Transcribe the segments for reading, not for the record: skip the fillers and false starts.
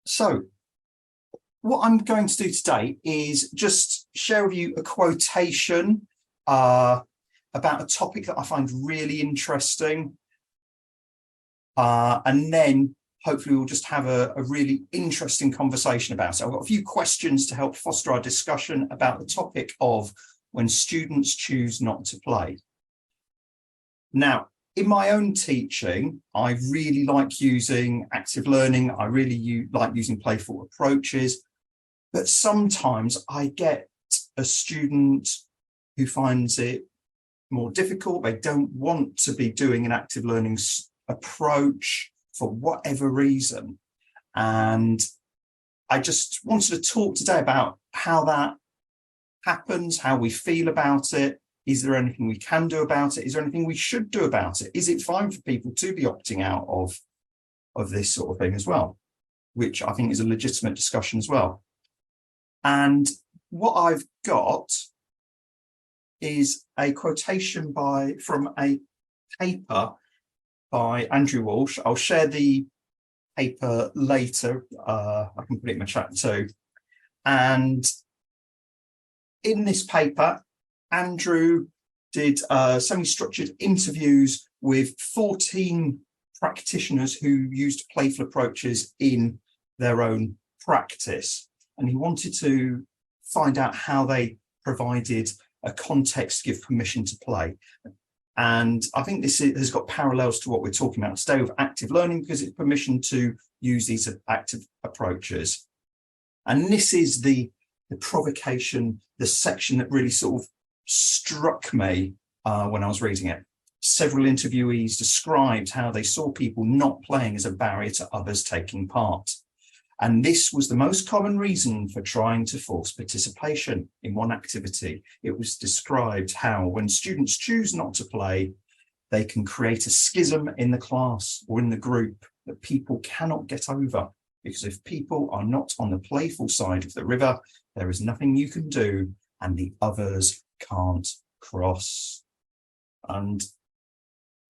So what I'm going to do today is just share with you a quotation about a topic that I find really interesting. And then hopefully we'll just have a really interesting conversation about it. I've got a few questions to help foster our discussion about the topic of when students choose not to play. Now, in my own teaching, I really like using active learning. I really like using playful approaches, but sometimes I get a student who finds it more difficult. They don't want to be doing an active learning approach for whatever reason. And I just wanted to talk today about how that happens, how we feel about it. Is there anything we can do about it? Is there anything we should do about it? Is it fine for people to be opting out of this sort of thing as well? Which I think is a legitimate discussion as well. And what I've got is a quotation from a paper by Andrew Walsh. I'll share the paper later. I can put it in my chat too. And in this paper, Andrew did semi-structured interviews with 14 practitioners who used playful approaches in their own practice. And he wanted to find out how they provided a context to give permission to play. And I think this has got parallels to what we're talking about today with active learning, because it's permission to use these active approaches. And this is the provocation, the section that really sort of struck me when I was reading it. Several interviewees described how they saw people not playing as a barrier to others taking part. And this was the most common reason for trying to force participation in one activity. It was described how when students choose not to play, they can create a schism in the class or in the group that people cannot get over. Because if people are not on the playful side of the river, there is nothing you can do and the others can't cross. And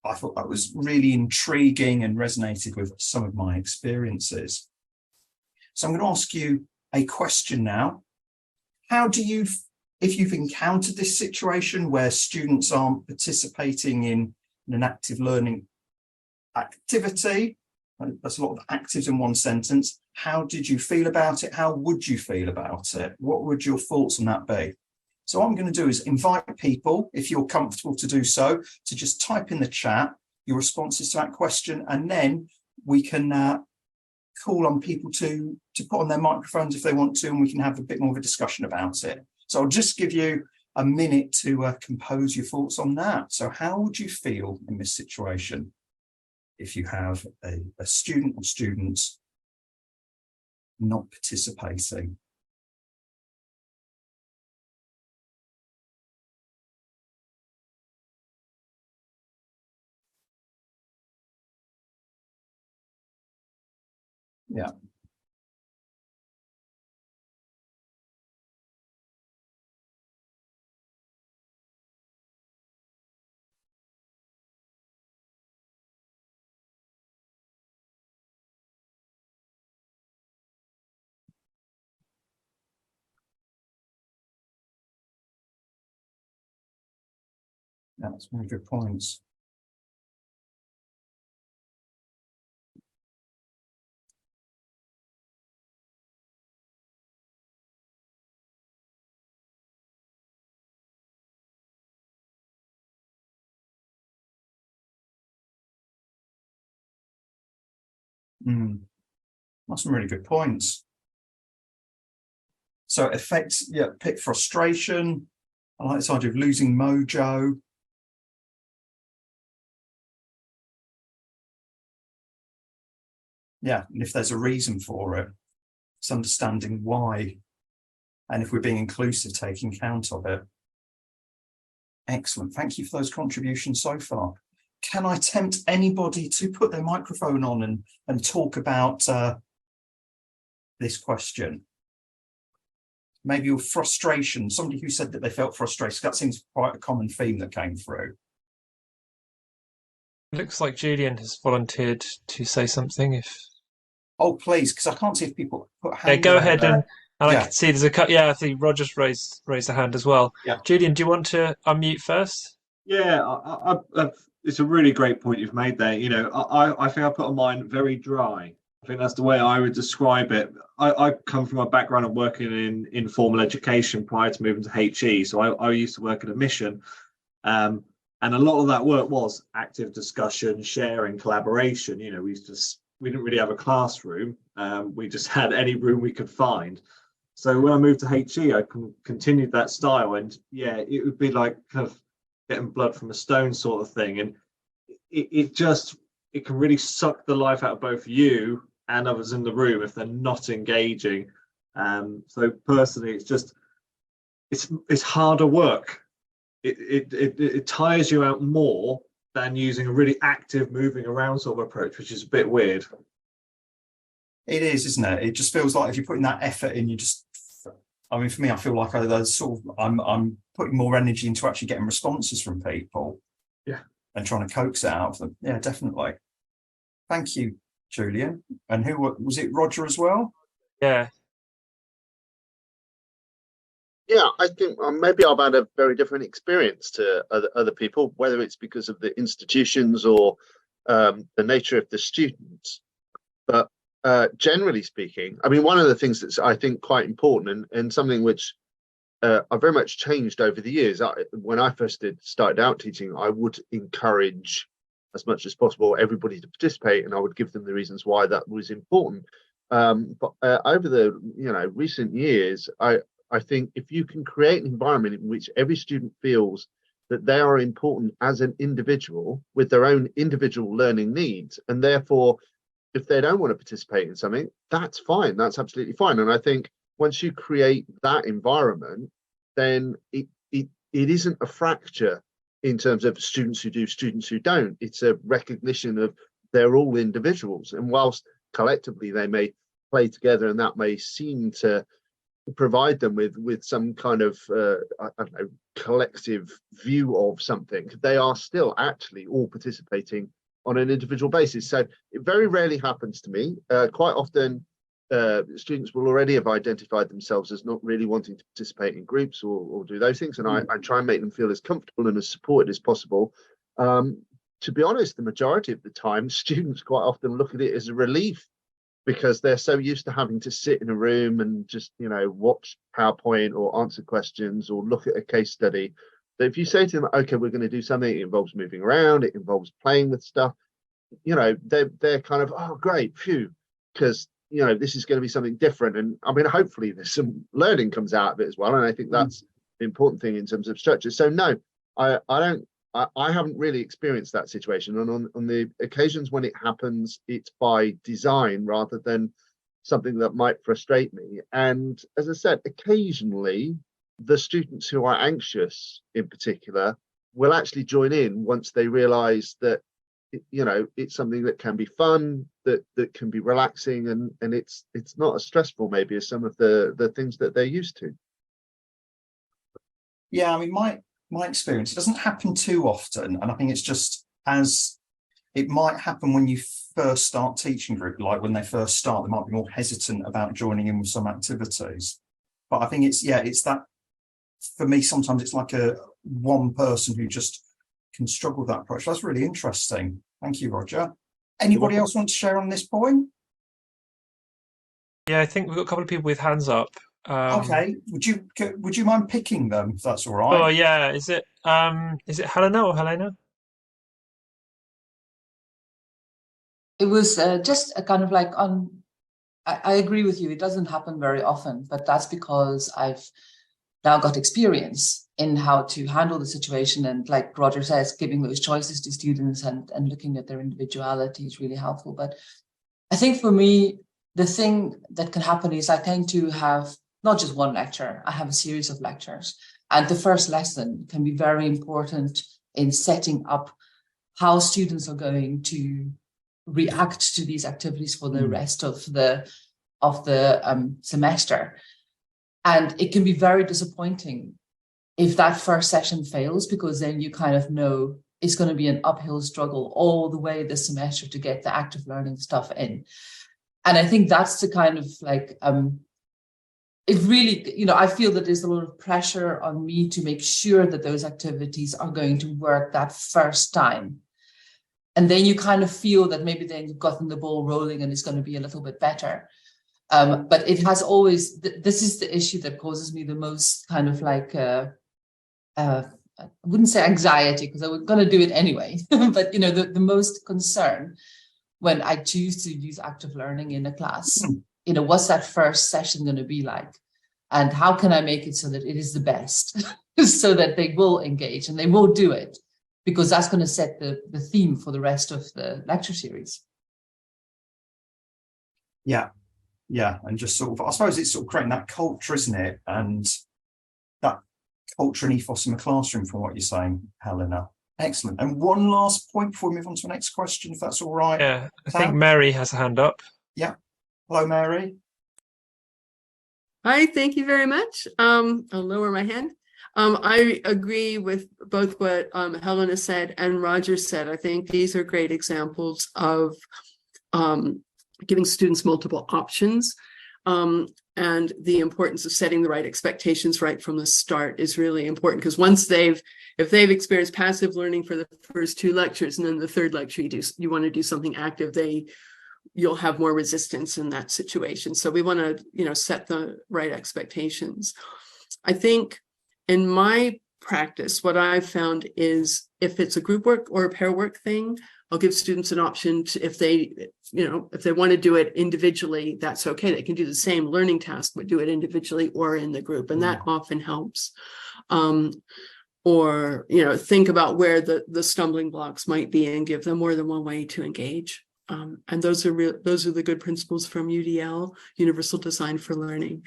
I thought that was really intriguing and resonated with some of my experiences. So I'm going to ask you a question now. How do you, if you've encountered this situation where students aren't participating in an active learning activity, that's a lot of actives in one sentence, how did you feel about it? How would you feel about it? What would your thoughts on that be? So what I'm going to do is invite people, if you're comfortable to do so, to just type in the chat your responses to that question, and then we can call on people to put on their microphones if they want to, and we can have a bit more of a discussion about it. So I'll just give you a minute to compose your thoughts on that. So how would you feel in this situation if you have a student or students not participating? Yeah. That's very good points. That's some really good points. So it affects, yeah, pick frustration. I like this idea of losing mojo. Yeah, and if there's a reason for it, it's understanding why. And if we're being inclusive, taking count of it. Excellent. Thank you for those contributions so far. Can I tempt anybody to put their microphone on and talk about this question? Maybe your frustration, somebody who said that they felt frustrated. That seems quite a common theme that came through. Looks like Julian has volunteered to say something if Oh, please, because I can't see if people put Yeah, hands go up ahead, and there. I Yeah, can see there's a cut. Yeah, I think Roger's raised a hand as well. yeah. Julian, do you want to unmute first? Yeah, it's a really great point you've made there. I think I put on mine very dry. I think that's the way I would describe it. I come from a background of working in informal education prior to moving to HE. So I used to work at a mission. And a lot of that work was active discussion, sharing, collaboration. We didn't really have a classroom. We just had any room we could find. So when I moved to HE, I continued that style. And yeah, it would be like kind of getting blood from a stone sort of thing. And it can really suck the life out of both you and others in the room if they're not engaging. So personally, it's harder work. It tires you out more than using a really active moving around sort of approach, which is a bit weird. It is, isn't it? It just feels like if you're putting that effort in, I mean, for me, I feel like I'm putting more energy into actually getting responses from people. Yeah. And trying to coax it out of them. Yeah, definitely. Thank you, Julian. And who was it? Roger as well? Yeah. Yeah, I think maybe I've had a very different experience to other people, whether it's because of the institutions or the nature of the students. But generally speaking, I mean, one of the things that's I think quite important and something which I've very much changed over the years. When I first started out teaching, I would encourage as much as possible everybody to participate, and I would give them the reasons why that was important. But over the recent years, I think if you can create an environment in which every student feels that they are important as an individual with their own individual learning needs, and therefore, if they don't want to participate in something, that's fine. That's absolutely fine. And I think once you create that environment, then it isn't a fracture in terms of students who do, students who don't. It's a recognition of they're all individuals. And whilst collectively they may play together and that may seem to provide them with some kind of I don't know, collective view of something, they are still actually all participating on an individual basis. So it very rarely happens to me. Quite often students will already have identified themselves as not really wanting to participate in groups or do those things, and I try and make them feel as comfortable and as supported as possible. To be honest, the majority of the time students quite often look at it as a relief, because they're so used to having to sit in a room and just watch PowerPoint or answer questions or look at a case study. So if you say to them, okay, we're going to do something, it involves moving around, it involves playing with stuff, they're kind of, oh great, phew, because this is going to be something different. And I mean, hopefully there's some learning comes out of it as well. And I think that's the important thing in terms of structure. So no, I haven't really experienced that situation. And on the occasions when it happens, it's by design rather than something that might frustrate me. And as I said, occasionally the students who are anxious in particular will actually join in once they realize that it's something that can be fun, that can be relaxing, and it's not as stressful maybe as some of the things that they're used to. Yeah, I mean, my experience, it doesn't happen too often, and I think it's just as it might happen when you first start teaching group, like when they first start, they might be more hesitant about joining in with some activities. But I think it's that, for me, sometimes it's like a one person who just can struggle with that approach. That's really interesting. Thank you, Roger. Anybody else want to share on this point? Yeah, I think we've got a couple of people with hands up. Okay, would you mind picking them, if that's all right? Oh yeah, is it Helena or Helena? It was just a kind of like I agree with you. It doesn't happen very often, but that's because I've now got experience in how to handle the situation. And like Roger says, giving those choices to students and looking at their individuality is really helpful. But I think for me, the thing that can happen is I tend to have not just one lecture, I have a series of lectures. And the first lesson can be very important in setting up how students are going to react to these activities for the rest of the semester. And it can be very disappointing if that first session fails, because then you kind of know it's going to be an uphill struggle all the way this semester to get the active learning stuff in. And I think that's the kind of like, it really, you know, I feel that there's a lot of pressure on me to make sure that those activities are going to work that first time. And then you kind of feel that maybe then you've gotten the ball rolling and it's going to be a little bit better. But it has always, this is the issue that causes me the most kind of like, I wouldn't say anxiety because I was going to do it anyway, but, you know, the most concern when I choose to use active learning in a class. You know, what's that first session going to be like? And how can I make it so that it is the best so that they will engage and they will do it? Because that's going to set the theme for the rest of the lecture series. Yeah. And just sort of, I suppose it's sort of creating that culture, isn't it? And that culture and ethos in the classroom from what you're saying, Helena. Excellent. And one last point before we move on to the next question, if that's all right. Yeah, I Sam? think Mary has a hand up. Yeah. Hello, Mary. Hi, thank you very much. I'll lower my hand. I agree with both what Helena said and Roger said. I think these are great examples of giving students multiple options. And the importance of setting the right expectations right from the start is really important, because once if they've experienced passive learning for the first 2 lectures, and then the 3rd lecture you want to do something active, you'll have more resistance in that situation. So we want to, you know, set the right expectations. I think in my practice, what I've found is if it's a group work or a pair work thing, I'll give students an option to, if they want to do it individually, that's okay. They can do the same learning task, but do it individually or in the group. And that often helps. Or, you know, think about where the stumbling blocks might be and give them more than one way to engage. And those are the good principles from UDL, Universal Design for Learning,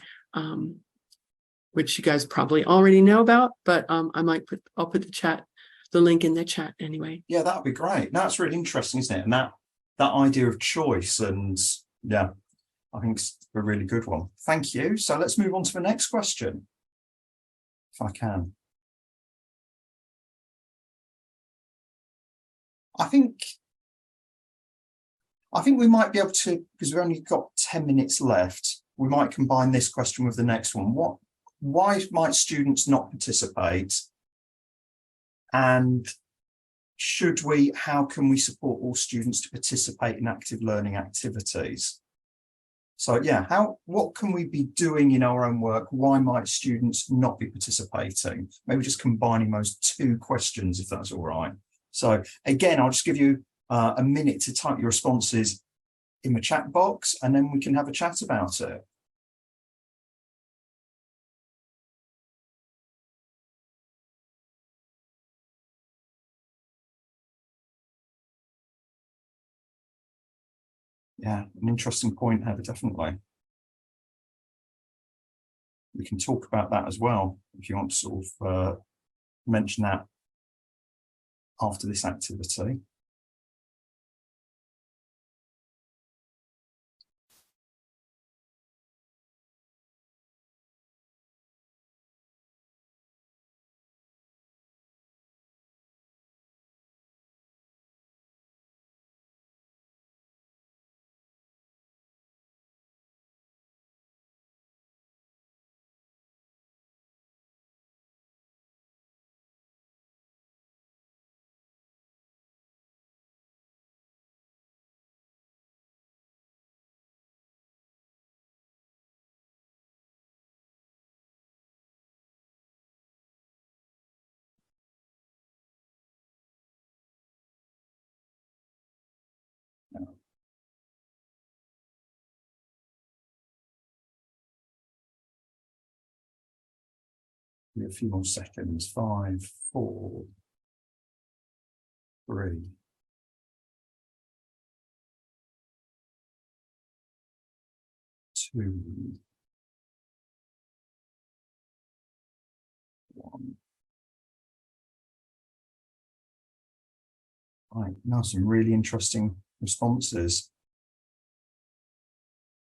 which you guys probably already know about, but I'll put the link in the chat anyway. Yeah, that would be great. That's really interesting, isn't it? And that idea of choice, and yeah, I think it's a really good one. Thank you. So let's move on to the next question, if I can. I think we might be able to, because we've only got 10 minutes left, we might combine this question with the next one. Why might students not participate? And how can we support all students to participate in active learning activities? So yeah, what can we be doing in our own work? Why might students not be participating? Maybe just combining those 2 questions, if that's all right. So again, I'll just give you a minute to type your responses in the chat box, and then we can have a chat about it. Yeah, an interesting point, Heather, definitely. We can talk about that as well, if you want to sort of mention that after this activity. A few more seconds. 5, 4, 3, 2, 1. Right, now some really interesting responses.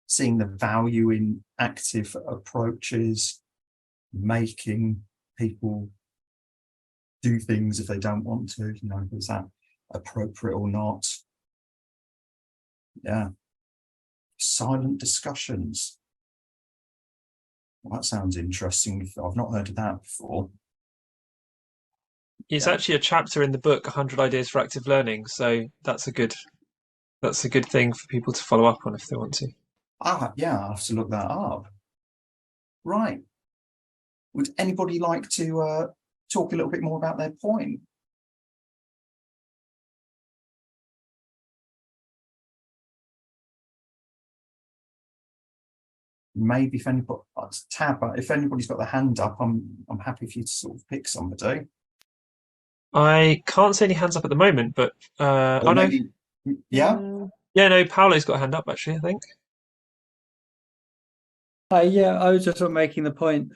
Seeing the value in active approaches, making people do things if they don't want to, you know, is that appropriate or not? Yeah, silent discussions. Well, that sounds interesting. I've not heard of that before. It's Yeah. actually a chapter in the book, 100 Ideas for Active Learning. So that's a good thing for people to follow up on if they want to. Yeah, I'll have to look that up. Right. Would anybody like to talk a little bit more about their point? Maybe if anybody, if anybody's got their hand up, I'm happy for you to sort of pick somebody. I can't see any hands up at the moment, but Or maybe, yeah. Yeah, no, Paolo's got a hand up actually, I think. Yeah, I was just sort of making the point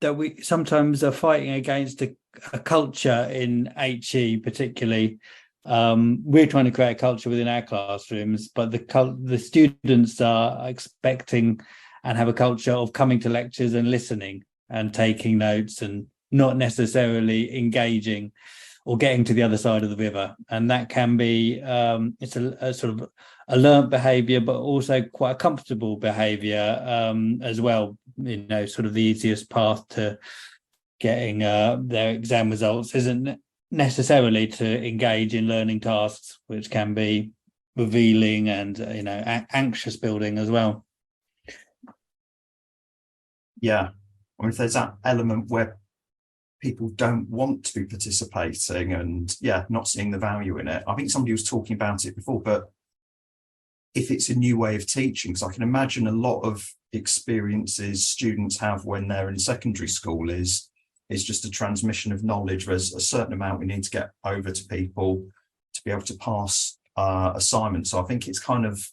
that we sometimes are fighting against a culture in HE, particularly. We're trying to create a culture within our classrooms, but the students are expecting and have a culture of coming to lectures and listening and taking notes and not necessarily engaging or getting to the other side of the river. And that can be, it's a sort of a learnt behaviour, but also quite a comfortable behaviour as well. You know, sort of the easiest path to getting their exam results isn't necessarily to engage in learning tasks, which can be revealing and, you know, anxious building as well. Yeah. I mean, if there's that element where people don't want to be participating and not seeing the value in it. I think somebody was talking about it before, but if it's a new way of teaching, because I can imagine a lot of experiences students have when they're in secondary school is just a transmission of knowledge. There's a certain amount we need to get over to people to be able to pass assignments. So I think it's kind of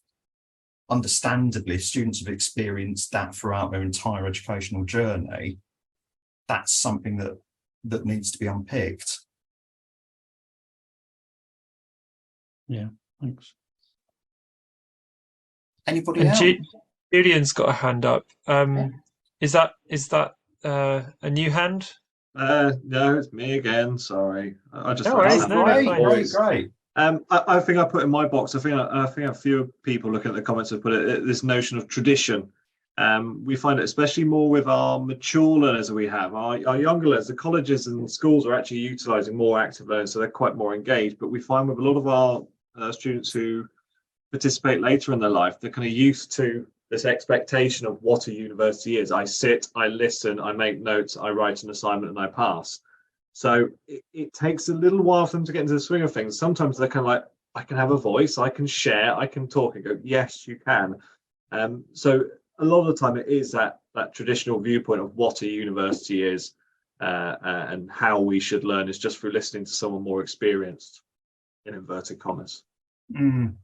understandably, if students have experienced that throughout their entire educational journey, that's something that needs to be unpicked. Yeah, thanks. Anybody else? Julian's got a hand up. Is that a new hand? No, it's me again. Sorry, I just No worries. Great. I think I put in my box. I think a few people looking at the comments have put it, this notion of tradition. We find it especially more with our mature learners that we have. Our younger learners, the colleges and schools are actually utilising more active learners, so they're quite more engaged. But we find with a lot of our students who participate later in their life, they're kind of used to this expectation of what a university is. I sit, I listen, I make notes, I write an assignment, and I pass. So it takes a little while for them to get into the swing of things. Sometimes they're kind of like, I can have a voice, I can share, I can talk, and go, yes, you can. So a lot of the time it is that traditional viewpoint of what a university is and how we should learn is just through listening to someone more experienced, in inverted commas. Mm.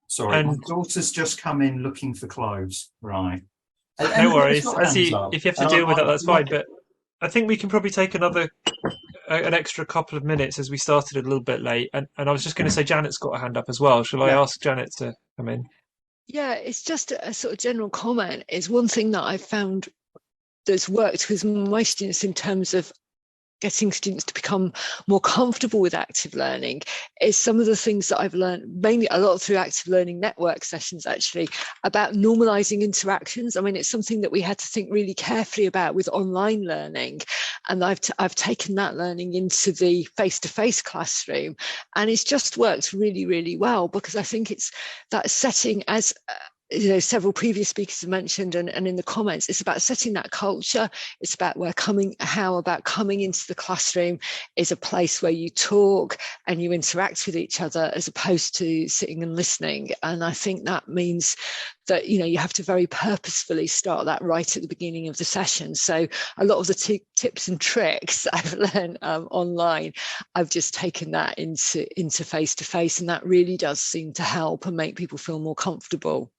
Sorry, And my daughter's just come in looking for clothes. Right. no worries. Anybody's If got you have to hands up? deal with that, that's fine. Like But I think we can probably take an extra couple of minutes as we started a little bit late. And I was just going to say Janet's got a hand up as well. Shall I ask Janet to come in? Yeah, it's just a sort of general comment. Is one thing that I've found that's worked with my students in terms of getting students to become more comfortable with active learning is some of the things that I've learned, mainly a lot through active learning network sessions, actually, about normalizing interactions. I mean, it's something that we had to think really carefully about with online learning. And I've taken that learning into the face-to-face classroom, and it's just worked really, really well, because I think it's that setting, as you know, several previous speakers have mentioned, and in the comments, it's about setting that culture. It's about coming into the classroom is a place where you talk and you interact with each other, as opposed to sitting and listening. And I think that means that, you know, you have to very purposefully start that right at the beginning of the session. So a lot of the tips and tricks I've learned online, I've just taken that into face-to-face, and that really does seem to help and make people feel more comfortable.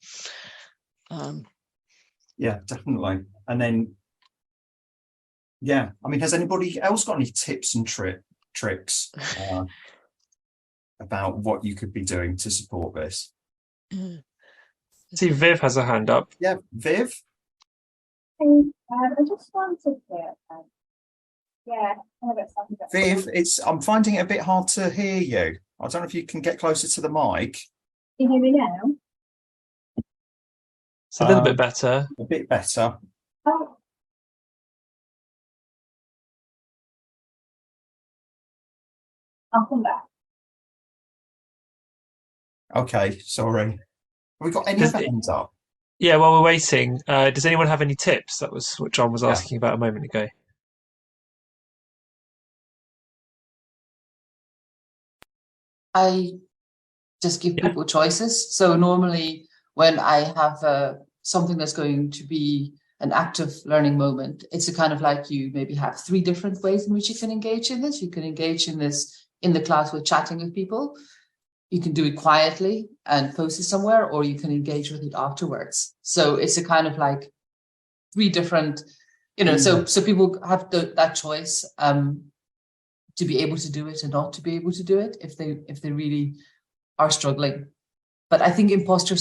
Yeah, definitely. And then, I mean, has anybody else got any tips and tricks about what you could be doing to support this? See, Viv has a hand up. Yeah, Viv? I just wanted to, Viv, I'm finding it a bit hard to hear you. I don't know if you can get closer to the mic. Can you hear me now? It's a little bit better. A bit better. Oh, I'll come back. Okay, sorry. Have we got any Does other it- hands up? Yeah, while we're waiting, does anyone have any tips? That was what John was Yeah. asking about a moment ago. I just give Yeah. people choices. So normally when I have something that's going to be an active learning moment, it's a kind of like you maybe have 3 different ways in which you can engage in this. You can engage in this in the class with chatting with people. You can do it quietly and post it somewhere, or you can engage with it afterwards. So it's a kind of like 3 different, so people have that choice to be able to do it and not to be able to do it if they really are struggling. But I think imposter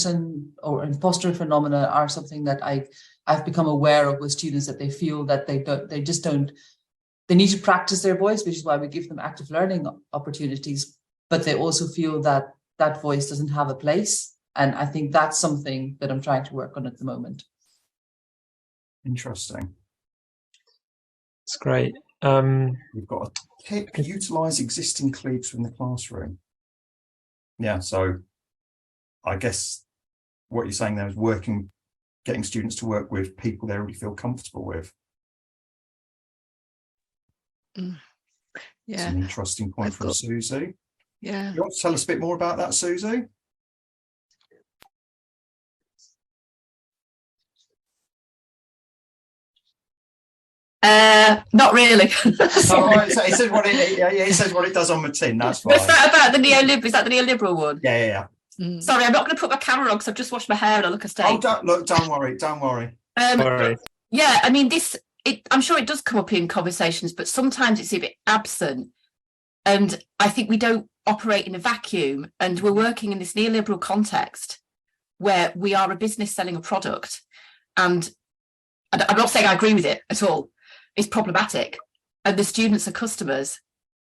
phenomena are something that I've become aware of with students, that they feel that they need to practice their voice, which is why we give them active learning opportunities, but they also feel that that voice doesn't have a place. And I think that's something that I'm trying to work on at the moment. Interesting. It's great. We've got a tip: utilize existing colleagues in the classroom. Yeah, so I guess what you're saying there is getting students to work with people they already feel comfortable with. Yeah, It's an interesting point from Susie. yeah. You want to tell us a bit more about that, Susie? Not really. Oh, right, so it says what it says what it does on the tin. That's fine. Was that about the neoliberal? Is that the neoliberal one? Yeah. Sorry, I'm not going to put my camera on because I've just washed my hair and I look a state. Oh, don't worry. Sorry. Yeah, I mean, I'm sure it does come up in conversations, but sometimes it's a bit absent. And I think we don't operate in a vacuum, and we're working in this neoliberal context where we are a business selling a product. And I'm not saying I agree with it at all. It's problematic. And the students are customers,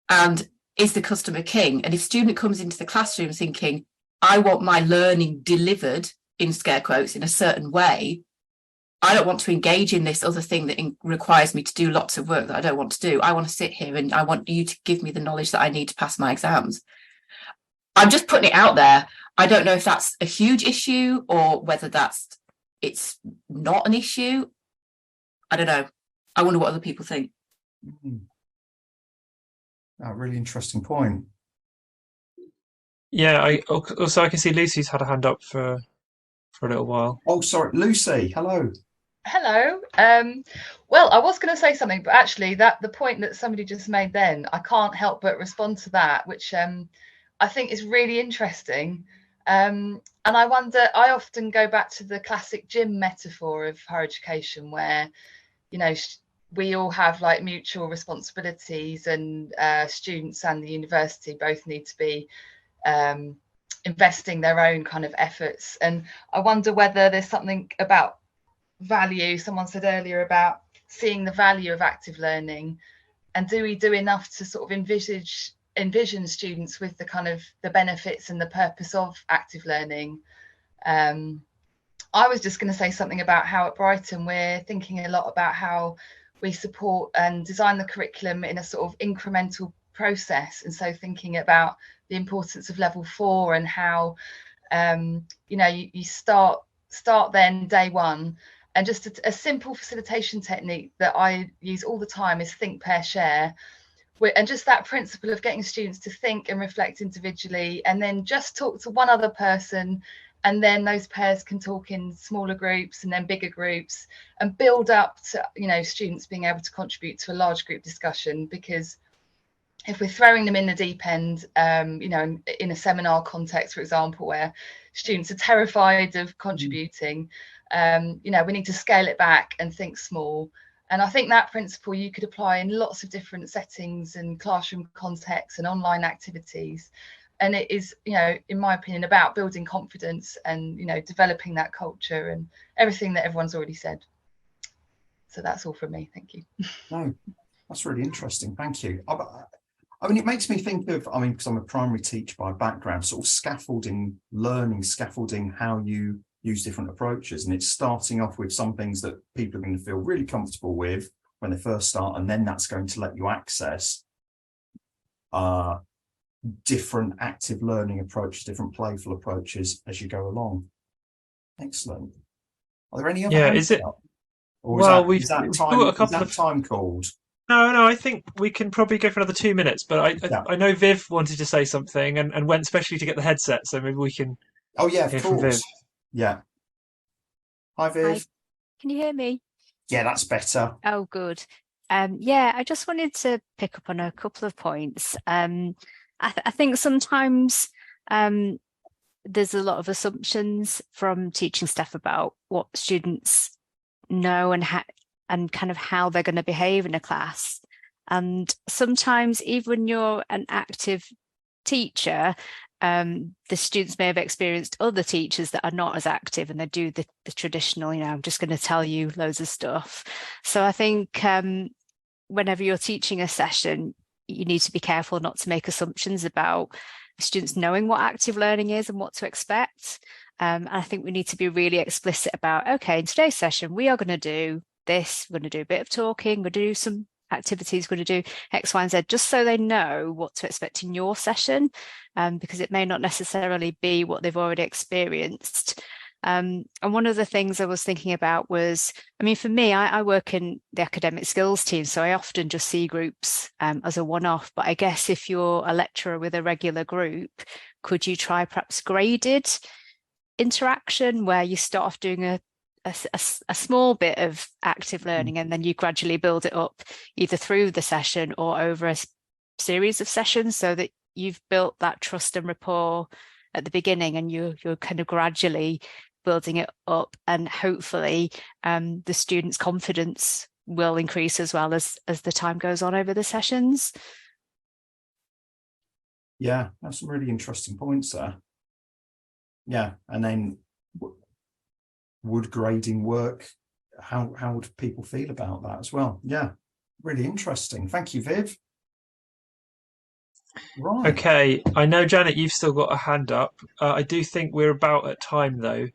and is the customer king? And if student comes into the classroom thinking, I want my learning delivered, in scare quotes, in a certain way, I don't want to engage in this other thing that requires me to do lots of work that I don't want to do. I want to sit here and I want you to give me the knowledge that I need to pass my exams. I'm just putting it out there. I don't know if that's a huge issue or whether it's not an issue. I don't know. I wonder what other people think. A really interesting point. Yeah, I can see Lucy's had a hand up for a little while. Oh, sorry, Lucy. Hello. Hello. Well, I was going to say something, but actually the point that somebody just made then, I can't help but respond to that, which I think is really interesting. And I wonder, I often go back to the classic gym metaphor of higher education where, we all have like mutual responsibilities, and students and the university both need to be investing their own kind of efforts. And I wonder whether there's something about value. Someone said earlier about seeing the value of active learning, and do we do enough to sort of envision students with the kind of the benefits and the purpose of active learning. I was just going to say something about how at Brighton we're thinking a lot about how we support and design the curriculum in a sort of incremental process, and so thinking about the importance of level 4 and how you start then day 1. And just a simple facilitation technique that I use all the time is think, pair, share. And just that principle of getting students to think and reflect individually, and then just talk to one other person, and then those pairs can talk in smaller groups and then bigger groups, and build up to students being able to contribute to a large group discussion. Because if we're throwing them in the deep end, in a seminar context, for example, where students are terrified of contributing, we need to scale it back and think small. And I think that principle you could apply in lots of different settings and classroom contexts and online activities. And it is, in my opinion, about building confidence and, developing that culture and everything that everyone's already said. So that's all from me. Thank you. No, that's really interesting. Thank you. I mean, it makes me think of, I mean, because I'm a primary teacher by background, sort of scaffolding, learning, scaffolding how you use different approaches. And it's starting off with some things that people are going to feel really comfortable with when they first start, and then that's going to let you access different active learning approaches, different playful approaches as you go along. Excellent. Are there any other? Yeah, is it? Up? Or Well, is that time called? No, I think we can probably go for another 2 minutes, but I know Viv wanted to say something and went specially to get the headset, so maybe we can. Oh yeah, of hear from Viv. course. Yeah. Hi Viv. Hi. Can you hear me? Yeah, that's better. Oh, good. Yeah, I just wanted to pick up on a couple of points. I think sometimes there's a lot of assumptions from teaching staff about what students know and kind of how they're going to behave in a class. And sometimes even when you're an active teacher, the students may have experienced other teachers that are not as active and they do the traditional, I'm just going to tell you loads of stuff. So I think whenever you're teaching a session, you need to be careful not to make assumptions about students knowing what active learning is and what to expect. And I think we need to be really explicit about, okay, in today's session, we are going to do this, we're going to do a bit of talking, we're going to do some activities, we're going to do X, Y, and Z, just so they know what to expect in your session, because it may not necessarily be what they've already experienced. And one of the things I was thinking about was, I mean, for me, I work in the academic skills team, so I often just see groups as a one-off. But I guess if you're a lecturer with a regular group, could you try perhaps graded interaction where you start off doing a small bit of active learning and then you gradually build it up either through the session or over a series of sessions, so that you've built that trust and rapport at the beginning and you're kind of gradually building it up, and hopefully the students' confidence will increase as well as the time goes on over the sessions. Yeah, that's some really interesting points there. Yeah, and then would grading work? How would people feel about that as well? Yeah, really interesting. Thank you, Viv. Right. Okay, I know, Janet, you've still got a hand up. I do think we're about at time, though.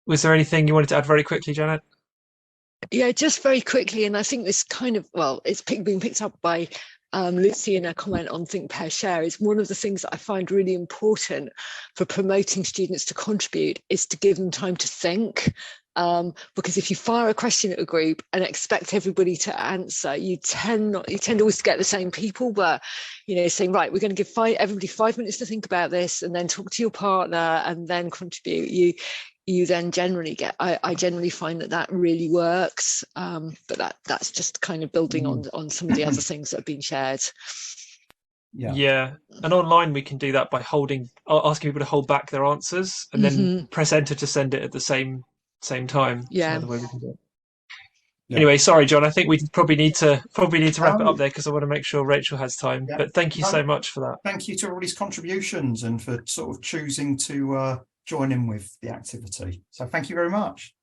Was there anything you wanted to add very quickly, Janet? Yeah, just very quickly, and I think this kind of, it's being picked up by Lucy in a comment on Think, Pair, Share. Is one of the things that I find really important for promoting students to contribute is to give them time to think. Because if you fire a question at a group and expect everybody to answer, you tend always to get the same people, but saying, right, we're going to give everybody 5 minutes to think about this and then talk to your partner and then contribute. You then generally get, I generally find that really works, but that's just kind of building on some of the other things that have been shared. Yeah, and online we can do that by asking people to hold back their answers and then press enter to send it at the same time. Yeah. Way we can do it. Yeah. Anyway, sorry, John. I think we probably need to wrap it up there because I want to make sure Rachel has time. Yeah. But thank you so much for that. Thank you to everybody's contributions and for sort of choosing to join in with the activity. So thank you very much.